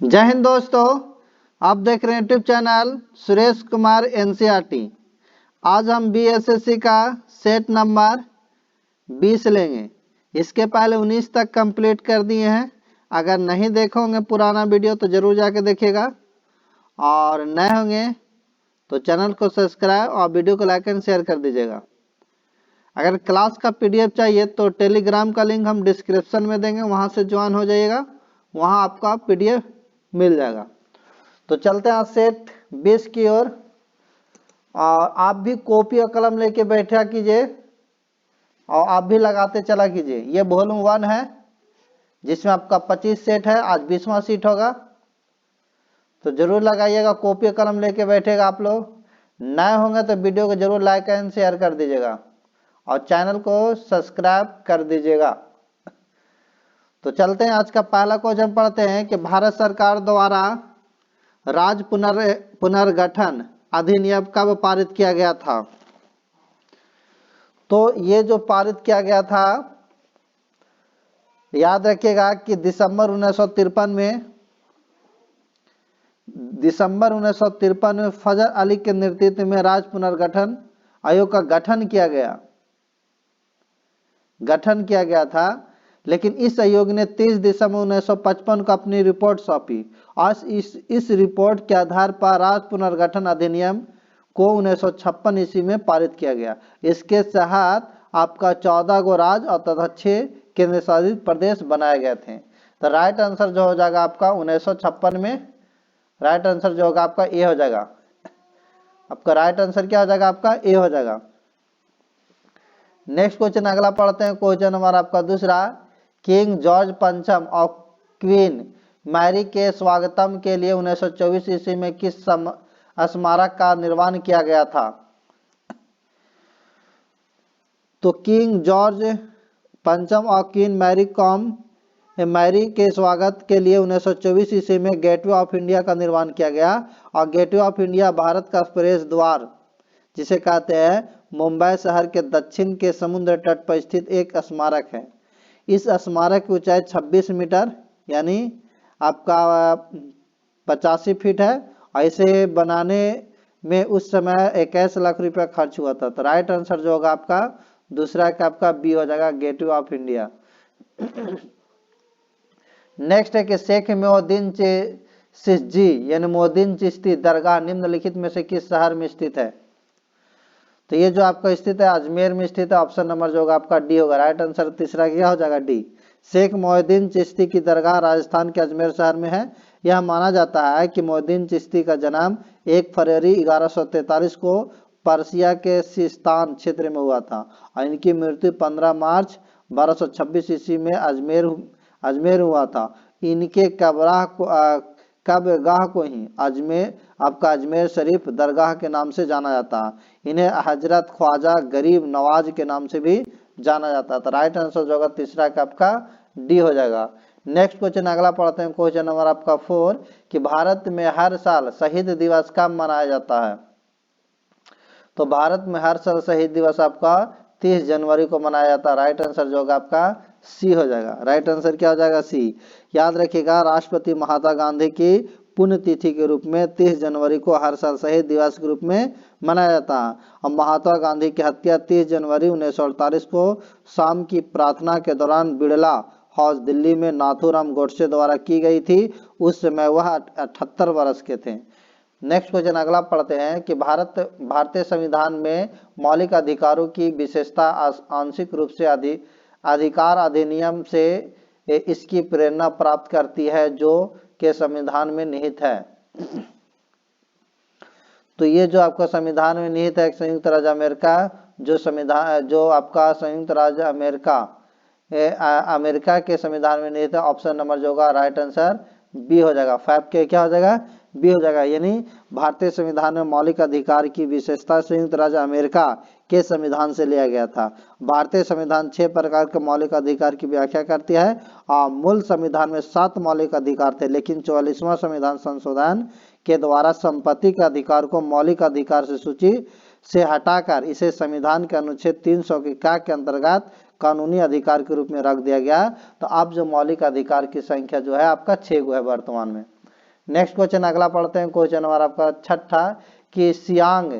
जय हिंद दोस्तों, आप देख रहे हैं YouTube channel Suresh Kumar NCERT. आज हम बीएसएससी का सेट नंबर 20 लेंगे। इसके पहले 19 तक कंप्लीट कर दिए हैं। अगर नहीं देखे होंगे पुराना वीडियो तो ज़रूर जाके देखिएगा, और नए होंगे तो चैनल को सब्सक्राइब और वीडियो को लाइक एंड शेयर कर दीजिएगा। अगर क्लास का पीडीएफ चाहिए तो टेलीग्राम का लिंक हम डिस्क्रिप्शन में देंगे, वहाँ से ज्वाइन हो जाइएगा, वहाँ आपका पीडीएफ मिल जाएगा। तो चलते हैं सेट 20 की ओर। और आप भी कॉपी और कलम लेके बैठा कीजिए और आप भी लगाते चला कीजिए। ये वॉल्यूम 1 है जिसमें आपका 25 सेट है, आज 20वां सीट होगा, तो जरूर लगाइएगा। कॉपी और कलम लेके बैठेगा। आप लोग नए होंगे तो वीडियो को जरूर लाइक एंड शेयर कर दीजिएगा और चैनल को सब्सक्राइब कर दीजिएगा। तो चलते हैं, आज का पहला क्वेश्चन पढ़ते हैं कि भारत सरकार द्वारा राज्य पुनर्गठन अधिनियम कब पारित किया गया था। तो ये जो पारित किया गया था, याद रखिएगा कि दिसंबर 1953 में फजल अली के नेतृत्व में राज्य पुनर्गठन आयोग का गठन किया गया था। लेकिन इस आयोग ने 30 दिसंबर 1955 को अपनी रिपोर्ट सौंपी और इस रिपोर्ट के आधार पर राज्य पुनर्गठन अधिनियम को 1956 ईस्वी में पारित किया गया। इसके तहत आपका 14 गो राज्य और तथा 6 केंद्र शासित प्रदेश बनाए गए थे। तो राइट आंसर जो हो जाएगा आपका 1956 में, राइट आंसर जो होगा आपका ए हो जाएगा। आपका राइट आंसर क्या हो जाएगा? आपका ए हो जाएगा। नेक्स्ट क्वेश्चन अगला पढ़ते हैं। क्वेश्चन नंबर आपका दूसरा, किंग जॉर्ज पंचम और क्वीन मैरी के स्वागतम के लिए 1924 ईस्वी में किस स्मारक का निर्माण किया गया था। तो किंग जॉर्ज पंचम और क्वीन मैरी के स्वागत के लिए 1924 ईस्वी में गेटवे ऑफ इंडिया का निर्माण किया गया। और गेटवे ऑफ इंडिया भारत का प्रवेश द्वार जिसे कहते हैं, मुंबई शहर के दक्षिण के समुद्र तट पर स्थित एक स्मारक है। इस स्मारक की ऊंचाई 26 मीटर यानी आपका 85 फीट है और इसे बनाने में उस समय 21 लाख रुपया खर्च हुआ था। तो राइट आंसर जो होगा आपका दूसरा का आपका बी हो जाएगा, गेटवे ऑफ इंडिया। नेक्स्ट है कि शेख मोहद्दीन चिश्ती यानी मोहद्दीन चिश्ती दरगाह निम्नलिखित में से किस शहर में स्थित है। तो ये जो आपका स्थित है अजमेर में स्थित है। ऑप्शन नंबर जो होगा आपका डी होगा। राइट आंसर तीसरा क्या हो जाएगा? डी। शेख मोहद्दीन चिश्ती की दरगाह राजस्थान के अजमेर शहर में है। यह माना जाता है कि मोहद्दीन चिश्ती का जन्म 1 फरवरी 1143 को पर्सिया के सिस्तान क्षेत्र में हुआ था और इनकी मृत्यु 15 मार्च 1226 ईस्वी में अजमेर हुआ था। इनके कब्रगाह को ही अजमेर शरीफ दरगाह के नाम से जाना जाता है। इन्हें हजरत ख्वाजा गरीब नवाज के नाम से भी जाना जाता है। तो राइट आंसर जो होगा तीसरा का आपका डी हो जाएगा। नेक्स्ट क्वेश्चन अगला पढ़ते हैं। क्वेश्चन नंबर आपका 4 कि भारत में हर साल शहीद दिवस कब मनाया जाता है। तो भारत में हर साल शहीद दिवस आपका 30 जनवरी को मनाया जाता है। राइट आंसर जो होगा आपका सी हो जाएगा। राइट आंसर क्या हो जाएगा? सी। याद रखिएगा, राष्ट्रपति महात्मा गांधी की पुण्यतिथि के रूप में 30 जनवरी को हर साल शहीद दिवस के रूप में मनाया जाता है। और महात्मा गांधी की हत्या 30 जनवरी 1948 को शाम की प्रार्थना के दौरान बिड़ला हाउस दिल्ली में नाथूराम गोडसे द्वारा की गई थी। उस समय वह 78 वर्ष के थे। नेक्स्ट क्वेश्चन अगला पढ़ते हैं कि भारतीय संविधान में मौलिक अधिकारों की विशेषता आंशिक रूप से अधिकार अधिनियम से इसकी प्रेरणा प्राप्त करती है जो के संविधान में निहित है। तो ये जो आपका संविधान में निहित है संयुक्त राज्य अमेरिका, जो आपका संयुक्त राज्य अमेरिका के संविधान में निहित है। ऑप्शन नंबर जो होगा राइट आंसर बी हो जाएगा। 5 के क्या हो जाएगा? बी हो जाएगा। यानी भारतीय संविधान में मौलिक अधिकार की विशेषता संयुक्त राज्य अमेरिका के संविधान से लिया गया था। भारतीय संविधान 6 प्रकार के मौलिक अधिकार की व्याख्या करती है और मूल संविधान में 7 मौलिक अधिकार थे, लेकिन 44वां संविधान संशोधन के द्वारा संपत्ति के अधिकार को मौलिक अधिकार से सूची से हटाकर इसे संविधान के अनुच्छेद 300 के का के अंतर्गत कानूनी अधिकार के रूप में रख दिया गया। तो अब जो मौलिक अधिकार की संख्या जो है आपका 6 गो है वर्तमान में। नेक्स्ट क्वेश्चन अगला पढ़ते हैं, क्वेश्चन नंबर आपका छठा कि सियांग,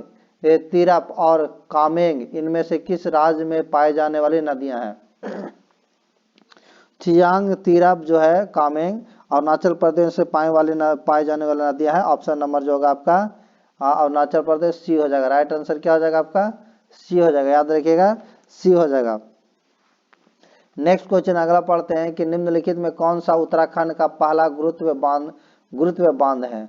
तिरप और कामेंग इनमें से किस राज्य में पाए जाने वाली नदियां हैं? सियांग, तिरप जो है, कामेंग अरुणाचल प्रदेश से पाए जाने वाली नदियां है। ऑप्शन नंबर जो होगा आपका अरुणाचल प्रदेश, सी हो जाएगा। राइट आंसर क्या हो जाएगा आपका? सी हो जाएगा, याद रखिएगा, सी हो जाएगा। नेक्स्ट क्वेश्चन अगला पढ़ते हैं कि निम्नलिखित में कौन सा उत्तराखंड का पहला गुरुत्व बांध है?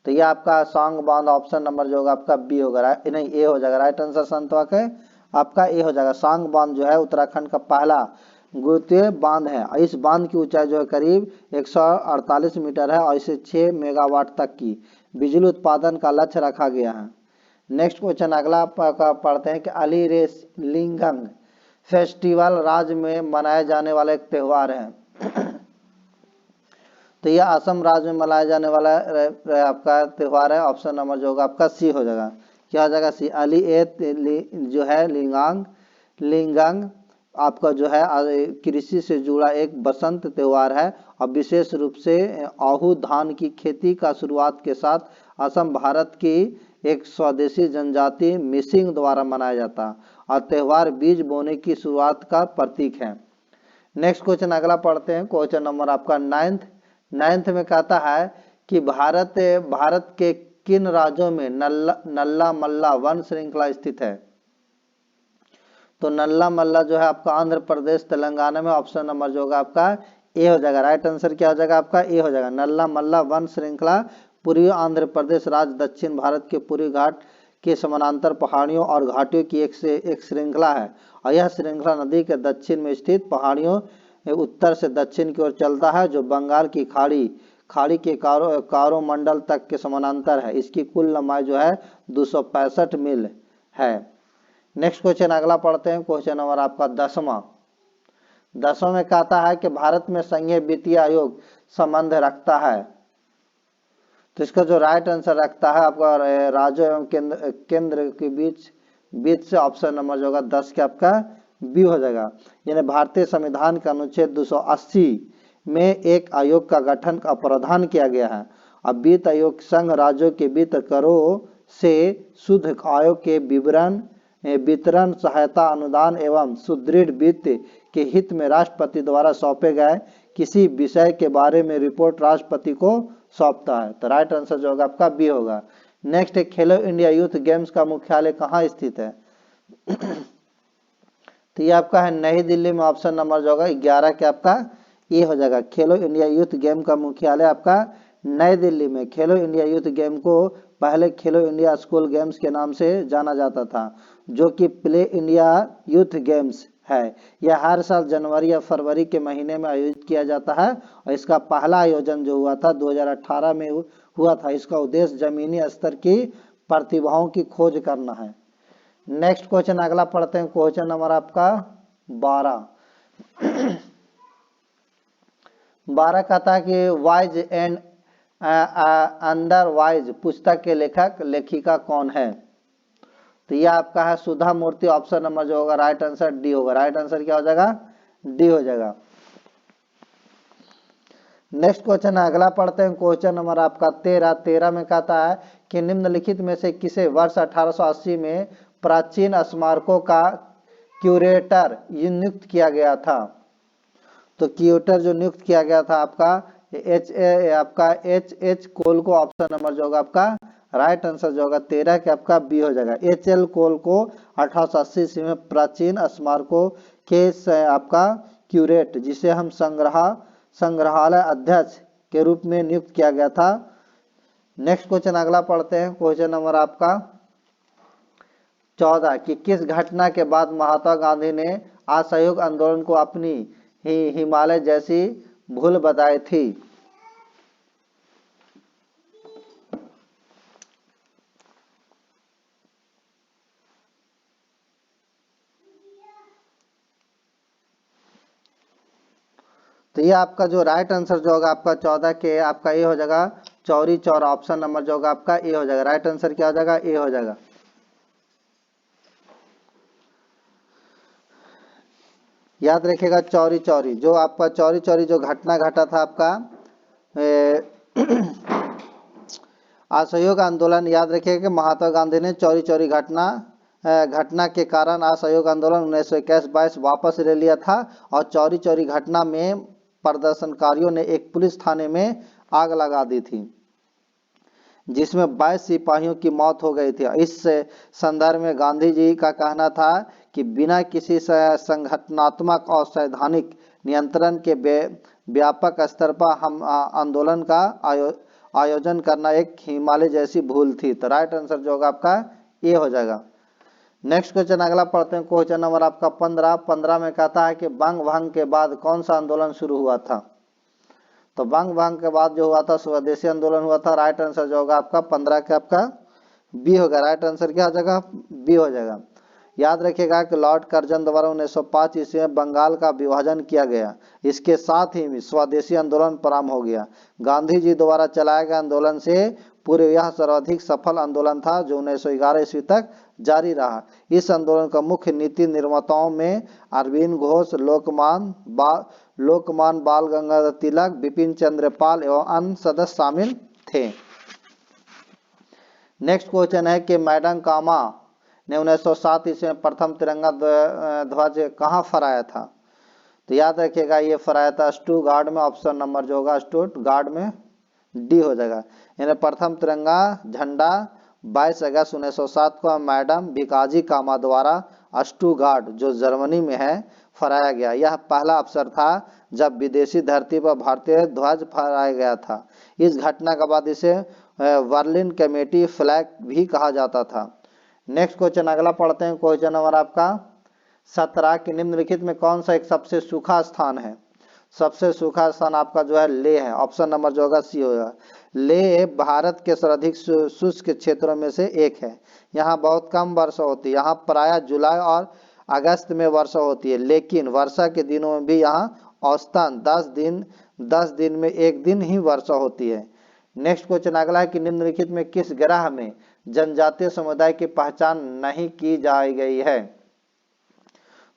तो ये आपका सांग बांध, ऑप्शन नंबर जो होगा आपका बी होगा, नहीं ए हो जाएगा। राइट आंसर संतवा है आपका ए हो जाएगा। सांग बांध जो है उत्तराखंड का पहला गुरुत्व बांध है। इस बांध की ऊंचाई जो है करीब 148 मीटर है और इसे 6 मेगावाट तक की बिजली उत्पादन का लक्ष्य रखा गया है। नेक्स्ट क्वेश्चन अगला पढ़ते हैं कि अली रेस लिंगंग फेस्टिवल राज्य में मनाए जाने वाला एक त्यौहार है। तो यह असम राज्य में मनाया जाने वाला आपका त्यौहार है। ऑप्शन नंबर जो होगा आपका सी हो जाएगा। क्या हो जाएगा? सी। अली जो है लिंगांग आपका जो है कृषि से जुड़ा एक बसंत त्यौहार है और विशेष रूप से आहू धान की खेती का शुरुआत के साथ असम भारत की एक स्वदेशी जनजाति मिसिंग द्वारा मनाया जाता और त्यौहार बीज बोने की शुरुआत का प्रतीक है। नेक्स्ट क्वेश्चन अगला पढ़ते हैं, क्वेश्चन नंबर आपका नाइन्थ में कहता है कि भारत के किन राज्यों में नल्ला मल्ला वन श्रृंखला स्थित है? तो नल्ला मल्ला जो है आपका आंध्र प्रदेश तेलंगाना में। ऑप्शन नंबर जो होगा आपका ए हो जाएगा। राइट आंसर क्या हो जाएगा आपका? ए हो जाएगा। नल्ला मल्ला वन श्रृंखला पूर्वी आंध्र प्रदेश राज्य दक्षिण भारत के पूर्वी घाट के समानांतर पहाड़ियों और घाटियों की एक श्रृंखला है और यह श्रृंखला नदी के दक्षिण में स्थित पहाड़ियों उत्तर से दक्षिण की ओर चलता है जो बंगाल की खाड़ी के कारोमंडल तक के समानांतर है। इसकी कुल लंबाई जो है 265 मील है। नेक्स्ट क्वेश्चन अगला पढ़ते हैं, क्वेश्चन नंबर आपका 10वां में कहता है कि भारत में संघीय वित्तीय आयोग संबंध रखता है। तो इसका जो राइट आंसर रखता है आपका राज्यों एवं केंद्र के बीच से ऑप्शन नंबर जो होगा 10 के आपका बी हो जाएगा। यानी भारतीय संविधान के अनुच्छेद 280 में एक आयोग का गठन का प्रावधान किया गया है। अब वित्त आयोग संघ राज्यों के वित्त करों से शुद्ध आय के वितरण सहायता अनुदान एवं सुदृढ़ वित्त के हित में राष्ट्रपति द्वारा सौंपे गए किसी विषय के बारे में रिपोर्ट राष्ट्रपति को सौंपता है। तो राइट आंसर जो होगा आपका बी होगा। नेक्स्ट है खेलो इंडिया यूथ गेम्स का मुख्यालय कहाँ स्थित है? तो ये आपका है नई दिल्ली में। ऑप्शन नंबर जो होगा 11 के आपका ये हो जाएगा। खेलो इंडिया यूथ गेम का मुख्यालय आपका नई दिल्ली में। खेलो इंडिया यूथ गेम को पहले खेलो इंडिया स्कूल गेम्स के नाम से जाना जाता था, जो कि प्ले इंडिया यूथ गेम्स है। यह हर साल जनवरी या फरवरी के महीने में आयोजित किया जाता है और इसका पहला आयोजन जो हुआ था 2018 में हुआ था। इसका उद्देश्य जमीनी स्तर की प्रतिभाओं की खोज करना है। नेक्स्ट क्वेश्चन अगला पढ़ते हैं, क्वेश्चन नंबर आपका 12 कहता है कि वाइज एंड अंडर वाइज पुस्तक के लेखिका कौन है? तो यह आपका है सुधा मूर्ति। ऑप्शन नंबर जो होगा राइट आंसर डी होगा। राइट आंसर क्या हो जाएगा? डी हो जाएगा। नेक्स्ट क्वेश्चन अगला पढ़ते हैं, क्वेश्चन नंबर आपका 13 में कहता है कि निम्नलिखित में से किसे वर्ष 1880 में प्राचीन स्मारकों का क्यूरेटर नियुक्त किया गया था? तो क्यूरेटर जो नियुक्त किया गया था आपका एच कोल को। ऑप्शन नंबर जो होगा आपका राइट आंसर जो होगा 13 के आपका बी हो जाएगा। एच कोल को 1880 में प्राचीन स्मारकों के आपका क्यूरेट, जिसे हम संग्रहालय अध्यक्ष के रूप में नियुक्त किया गया था। नेक्स्ट क्वेश्चन अगला पढ़ते हैं, क्वेश्चन नंबर आपका 14 कि किस घटना के बाद महात्मा गांधी ने असहयोग आंदोलन को अपनी हिमालय जैसी भूल बताई थी? तो ये आपका जो राइट आंसर जो होगा आपका 14 के आपका ए हो जाएगा चौरी चौरा। ऑप्शन नंबर जो होगा आपका ए हो जाएगा। राइट आंसर क्या हो जाएगा? ए हो जाएगा। याद रखिएगा चौरी चौरी जो आपका चौरी चौरी जो घटना घटा था आपका असहयोग आंदोलन, याद रखिए कि महात्मा गांधी ने चौरी चौरी घटना के कारण असहयोग आंदोलन 1921-22 वापस ले लिया था और चौरी चौरी घटना में प्रदर्शनकारियों ने एक पुलिस थाने में आग लगा दी थी जिसमें 22 सिपाहियों की मौत हो गई थी। इस संदर्भ में गांधी जी का कहना था कि बिना किसी संगठनात्मक और सैद्धांतिक नियंत्रण के व्यापक स्तर पर हम आंदोलन का आयोजन करना एक हिमालय जैसी भूल थी। तो राइट आंसर जो होगा आपका ये हो जाएगा। नेक्स्ट क्वेश्चन अगला पढ़ते हैं, क्वेश्चन नंबर आपका 15 में कहता है कि बंग भंग के बाद कौन सा आंदोलन शुरू हुआ था। तो बंग भंग के बाद जो हुआ था स्वदेशी आंदोलन हुआ था। राइट आंसर जो होगा आपका 15 का आपका बी होगा। राइट आंसर क्या हो जाएगा, बी हो जाएगा। याद रखिएगा कि लॉर्ड कर्जन द्वारा 1905 ईस्वी में बंगाल का विभाजन किया गया। इसके साथ ही स्वदेशी आंदोलन प्रारंभ हो गया। गांधी जी द्वारा चलाया गया आंदोलन से पूर्व यह सर्वाधिक सफल आंदोलन था जो 1911 ईस्वी तक जारी रहा। इस आंदोलन का मुख्य नीति निर्माताओं में अरविंद घोष, लोकमान बाल गंगाधर तिलक, बिपिन चंद्र पाल एवं अन्य सदस्य शामिल थे। नेक्स्ट क्वेश्चन है कि मैडम कामा ने 1907 ईस्वी में प्रथम तिरंगा ध्वज कहाँ फहराया था। तो याद रखिएगा ये फहराया था स्टुटगार्ट में। ऑप्शन नंबर जो होगा स्टुटगार्ट में डी हो जाएगा। यानी प्रथम तिरंगा झंडा 22 अगस्त 1907 को मैडम भिकाजी कामा द्वारा स्टुटगार्ट जो जर्मनी में है फहराया गया। यह पहला अवसर था जब विदेशी धरती पर भारतीय ध्वज फहराया गया था। इस घटना के बाद इसे बर्लिन कमेटी फ्लैग भी कहा जाता था। नेक्स्ट क्वेश्चन अगला पढ़ते हैं, क्वेश्चन नंबर आपका 17 कि निम्नलिखित में कौन सा एक सबसे सूखा स्थान है। सबसे सूखा स्थान आपका जो है लेह है। ऑप्शन नंबर जो होगा सी होगा। लेह भारत के सर्वाधिक शुष्क क्षेत्रों में से एक है। यहाँ बहुत कम वर्षा होती है। यहाँ प्रायः जुलाई और अगस्त में वर्षा होती है, लेकिन वर्षा के दिनों में भी यहाँ औसतन 10 दिन में एक दिन ही वर्षा होती है। नेक्स्ट क्वेश्चन अगला है कि निम्नलिखित में किस ग्रह में जनजातीय समुदाय की पहचान नहीं की जाई गई है।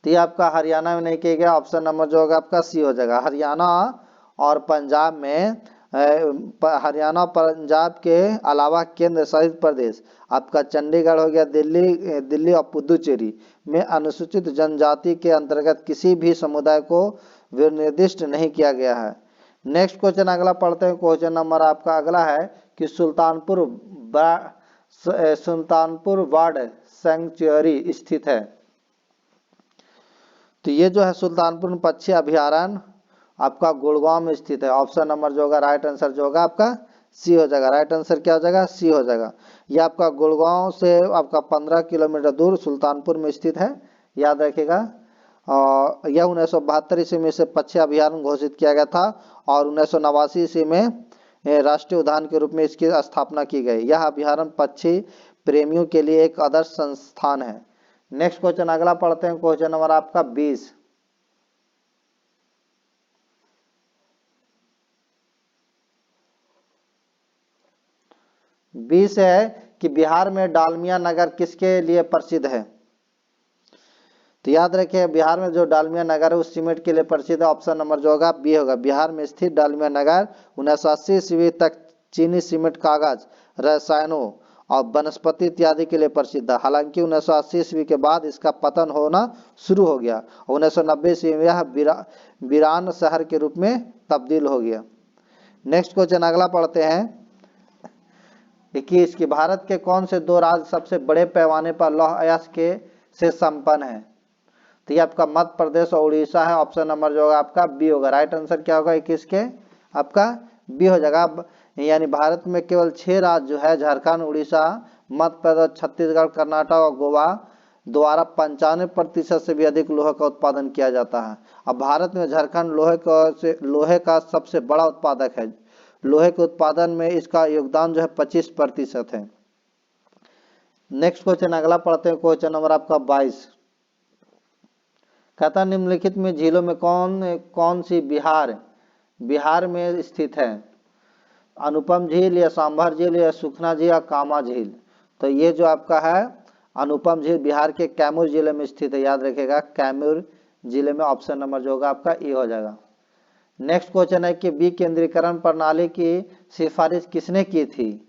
तो ये आपका हरियाणा में नहीं किया गया। ऑप्शन नंबर जो होगा आपका सी हो जाएगा। हरियाणा और पंजाब में हरियाणा पंजाब के अलावा केंद्र शासित प्रदेश आपका चंडीगढ़ हो गया, दिल्ली और पुदुचेरी में अनुसूचित जनजाति के अंतर्गत किसी भी समुदाय को निर्दिष्ट नहीं किया गया है। नेक्स्ट क्वेश्चन अगला पढ़ते हैं, क्वेश्चन नंबर आपका अगला है कि सुल्तानपुर बर्ड सैंक्चुअरी स्थित है। तो ये जो है सुल्तानपुर पक्षी अभयारण्य आपका गुड़गांव में स्थित है। ऑप्शन नंबर जो होगा राइट आंसर जो होगा आपका सी हो जाएगा। राइट आंसर क्या हो जाएगा, सी हो जाएगा। ये आपका गुड़गांव से आपका 15 किलोमीटर दूर सुल्तानपुर में स्थित है। याद रखिएगा। यह 1972 ईस्वी में से पक्षी अभयारण्य घोषित किया गया था और 1989 ईस्वी में राष्ट्रीय उद्यान के रूप में इसकी स्थापना की गई। यह अभयारण्य पक्षी प्रेमियों के लिए एक आदर्श संस्थान है। नेक्स्ट क्वेश्चन अगला पढ़ते हैं, क्वेश्चन नंबर आपका 20 है कि बिहार में डालमिया नगर किसके लिए प्रसिद्ध है। तो याद रखिए बिहार में जो डालमिया नगर है उस सीमेंट के लिए प्रसिद्ध है। ऑप्शन नंबर जो होगा बी होगा। बिहार में स्थित डालमिया नगर 1980 ईस्वी तक चीनी सीमेंट, कागज, रसायनों और वनस्पति इत्यादि के लिए प्रसिद्ध है। हालांकि 1980 ईस्वी के बाद इसका पतन होना शुरू हो गया। 1990 ईस्वी में यह वीरान शहर के रूप में तब्दील हो गया। नेक्स्ट क्वेश्चन अगला पढ़ते हैं 21 कि भारत के कौन से दो राज्य सबसे बड़े पैमाने पर लौह अयस्क से संपन्न है। तो ये आपका मध्य प्रदेश और उड़ीसा है। ऑप्शन नंबर जो होगा आपका बी होगा। राइट आंसर क्या होगा 21 के आपका बी हो जाएगा। यानी भारत में केवल 6 राज्य जो है झारखंड, उड़ीसा, मध्य प्रदेश, छत्तीसगढ़, कर्नाटक और गोवा द्वारा 95% से भी अधिक लोहे का उत्पादन किया जाता है। अब भारत में झारखंड लोहे का सबसे बड़ा उत्पादक है। लोहे के उत्पादन में इसका योगदान जो है 25% है। नेक्स्ट क्वेश्चन अगला पढ़ते हैं, क्वेश्चन नंबर आपका 22 कहता निम्नलिखित में झीलों में कौन सी बिहार में स्थित है। अनुपम झील या सांभर झील या सुखना झील या कामा झील। तो ये जो आपका है अनुपम झील बिहार के कैमूर जिले में स्थित है। याद रखिएगा कैमूर जिले में। ऑप्शन नंबर जो होगा आपका ए हो जाएगा। नेक्स्ट क्वेश्चन है कि विकेंद्रीकरण प्रणाली की सिफारिश किसने की थी?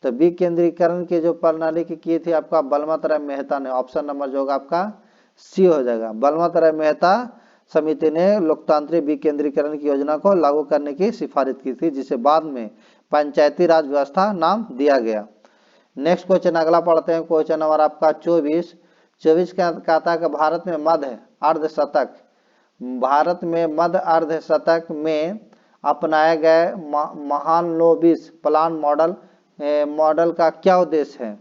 तो विकेंद्रीकरण की जो प्रणाली की थी आपका बलवंत राय मेहता ने। ऑप्शन नंबर जो होगा आपका सी हो जाएगा। बलवंत राय मेहता समिति ने लोकतांत्रिक विकेंद्रीकरण की योजना को लागू करने की सिफारिश की थी, जिसे बाद में पंचायती राज व्यवस्था नाम दिया गया। नेक्स्ट क्वेश्चन अगला पढ़ते हैं। क्वेश्चन नंबर आपका 24 कहता है कि भारत में मध्य अर्धशतक में अपनाए गए महालनोबिस प्लान मॉडल का क्या उद्देश्य है?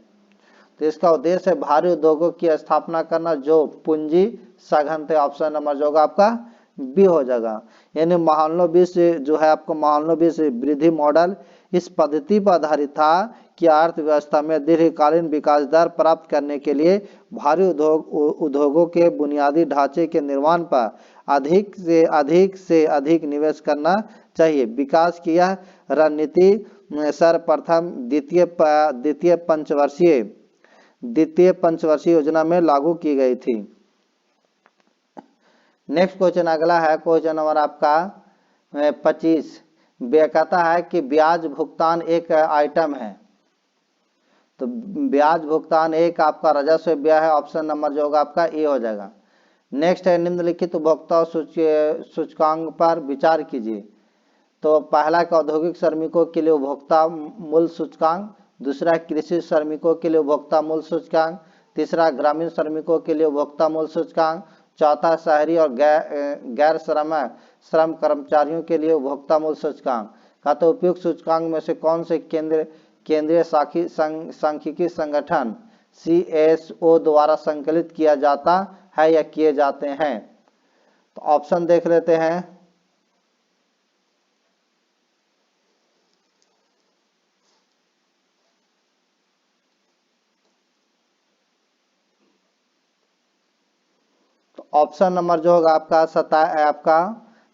तो इसका उद्देश्य है भारी उद्योगों की स्थापना करना जो पूंजी सघन थे। ऑप्शन नंबर जो होगा आपका बी हो जाएगा। यानी महालनोबिस जो है आपको महालनोबिस वृद्धि मॉडल इस पद्धति पर आधारित था कि अर्थव्यवस्था में दीर्घकालीन विकास दर प्राप्त करने के लिए भारी उद्योगों के बुनियादी ढांचे के निर्माण पर अधिक से अधिक निवेश करना चाहिए। विकास की यह रणनीति सर्वप्रथम द्वितीय पंचवर्षीय योजना में लागू की गई थी। नेक्स्ट क्वेश्चन अगला है। क्वेश्चन नंबर आपका 25 कहता है कि ब्याज भुगतान एक आइटम है। तो ब्याज भुगतान एक आपका राजस्व व्यय है। ऑप्शन नंबर जो होगा आपका ए हो जाएगा। नेक्स्ट है निम्नलिखित उपभोक्ता सूचकांक पर विचार कीजिए। तो पहला का औद्योगिक श्रमिकों के लिए उपभोक्ता मूल्य सूचकांक, दूसरा कृषि श्रमिकों के लिए उपभोक्ता मूल्य सूचकांक, तीसरा ग्रामीण श्रमिकों के लिए उपभोक्ता मूल्य सूचकांक, चौथा शहरी और गैर श्रम कर्मचारियों के लिए उपभोक्ता मूल्य सूचकांक का। तो उपयुक्त सूचकांक में से कौन से केंद्रीय सांख्यिकी संगठन CSO द्वारा संकलित किया जाता है या किए जाते हैं? तो ऑप्शन देख लेते हैं। तो ऑप्शन नंबर जो होगा आपका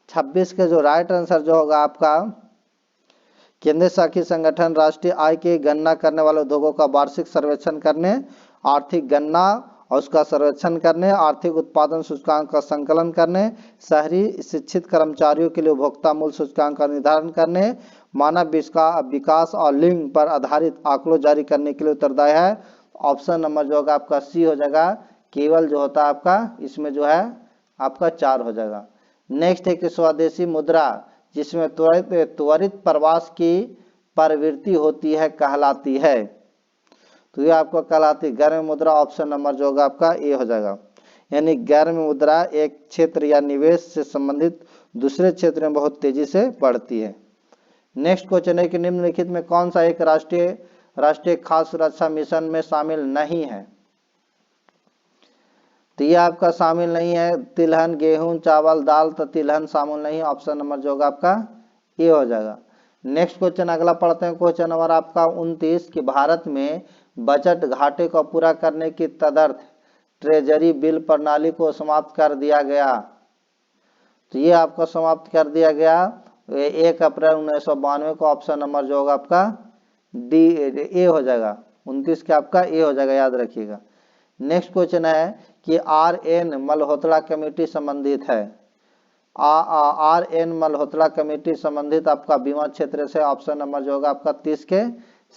26 के जो राइट आंसर जो होगा आपका केंद्रीय सांख्यिकी संगठन राष्ट्रीय आय की गणना करने वाले उद्योगों का वार्षिक सर्वेक्षण करने, आर्थिक गणना और उसका सर्वेक्षण करने, आर्थिक उत्पादन सूचकांक का संकलन करने, शहरी शिक्षित कर्मचारियों के लिए उपभोक्ता मूल्य सूचकांक का निर्धारण करने, मानव विकास और लिंग पर आधारित आंकड़ों जारी करने के लिए उत्तरदायी है। ऑप्शन नंबर जो होगा आपका सी हो जाएगा। केवल जो होता है आपका इसमें जो है आपका 4 हो जाएगा। नेक्स्ट है कि स्वदेशी मुद्रा जिसमें त्वरित प्रवास की प्रवृत्ति होती है कहलाती है। तो ये आपको कहलाती गर्म मुद्रा। ऑप्शन नंबर जो होगा आपका ए हो जाएगा। यानी गर्म मुद्रा एक क्षेत्र या निवेश से संबंधित दूसरे क्षेत्र में बहुत तेजी से बढ़ती है। नेक्स्ट क्वेश्चन है कि निम्नलिखित में कौन सा एक राष्ट्रीय खाद्य सुरक्षा मिशन में शामिल नहीं है? तो ये आपका शामिल नहीं है। तिलहन, गेहूं, चावल, दाल, तो तिलहन शामिल नहीं है। ऑप्शन नंबर जो होगा आपका ए हो जाएगा। नेक्स्ट क्वेश्चन अगला पढ़ते हैं। क्वेश्चन नंबर आपका 29 कि भारत में बजट घाटे को पूरा करने की तदर्थ ट्रेजरी बिल प्रणाली को समाप्त कर दिया गया। तो ये आपको समाप्त कर दिया गया 1 अप्रैल 1992 को। ऑप्शन नंबर जो होगा आपका डी ए हो जाएगा। 29 का आपका ए हो जाएगा, याद रखिएगा। नेक्स्ट क्वेश्चन है कि RN मल्होत्रा कमेटी संबंधित है। RN मल्होत्रा कमेटी संबंधित आपका बीमा क्षेत्र से। ऑप्शन नंबर जो होगा आपका 30 के